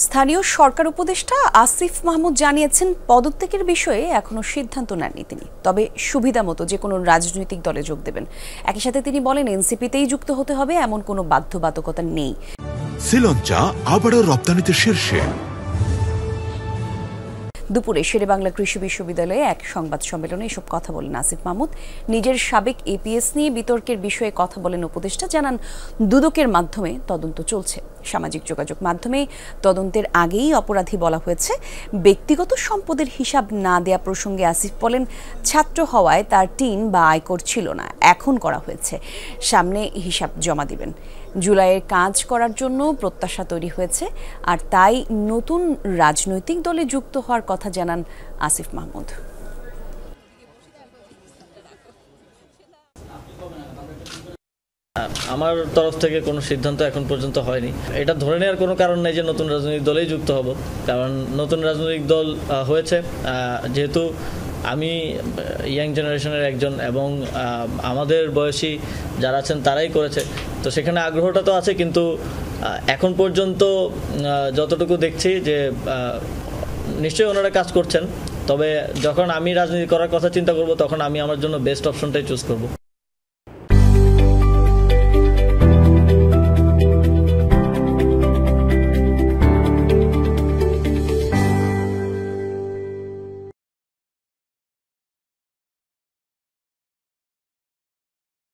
স্থানীয় সরকার উপদেষ্টা আসিফ মাহমুদ জানিয়েছেন পদত্যাগের বিষয়ে এখনো সিদ্ধান্ত নেননি তিনি, তবে সুবিধামতো যে কোনো রাজনৈতিক দলে যোগ দেবেন। একই সাথে তিনি বলেন এনসিপিতেই যুক্ত হতে হবে এমন কোনো বাধ্যবাধকতা নেই। শ্রীলঙ্কা আবারও রপ্তানিতে শীর্ষে। দুপুরে শেরেবাংলা কৃষি বিশ্ববিদ্যালয়ে এক সংবাদ সম্মেলনে এসব কথা বলেন আসিফ মাহমুদ। নিজের সাবেক এপিএস নিয়ে বিতর্কের বিষয়ে কথা বলেন উপদেষ্টা, জানান দুদকের মাধ্যমে তদন্ত চলছে। সামাজিক যোগাযোগ মাধ্যমে তদন্তের আগেই অপরাধী বলা হয়েছে। ব্যক্তিগত সম্পদের হিসাব না দেয়া প্রসঙ্গে আসিফ বলেন, ছাত্র হওয়ায় তার টিন বা আয়কর ছিল না, এখন করা হয়েছে, সামনে হিসাব জমা দিবেন। জুলাইয়ের কাজ করার জন্য প্রত্যাশা তৈরি হয়েছে, আর তাই নতুন রাজনৈতিক দলে যুক্ত হওয়ার কথা জানান আসিফ মাহমুদ। আমার তরফ থেকে কোনো সিদ্ধান্ত এখন পর্যন্ত হয়নি। এটা ধরে নেওয়ার কোনো কারণ নেই যে নতুন রাজনৈতিক দলেই যুক্ত হব, কারণ নতুন রাজনৈতিক দল হয়েছে যেহেতু আমি ইয়াং জেনারেশনের একজন এবং আমাদের বয়সী যারা আছেন তারাই করেছে, তো সেখানে আগ্রহটা তো আছে, কিন্তু এখন পর্যন্ত যতটুকু দেখছি যে নিশ্চয়ই ওনারা কাজ করছেন, তবে যখন আমি রাজনীতি করার কথা চিন্তা করব তখন আমি আমার জন্য বেস্ট অপশনটাই চুজ করব।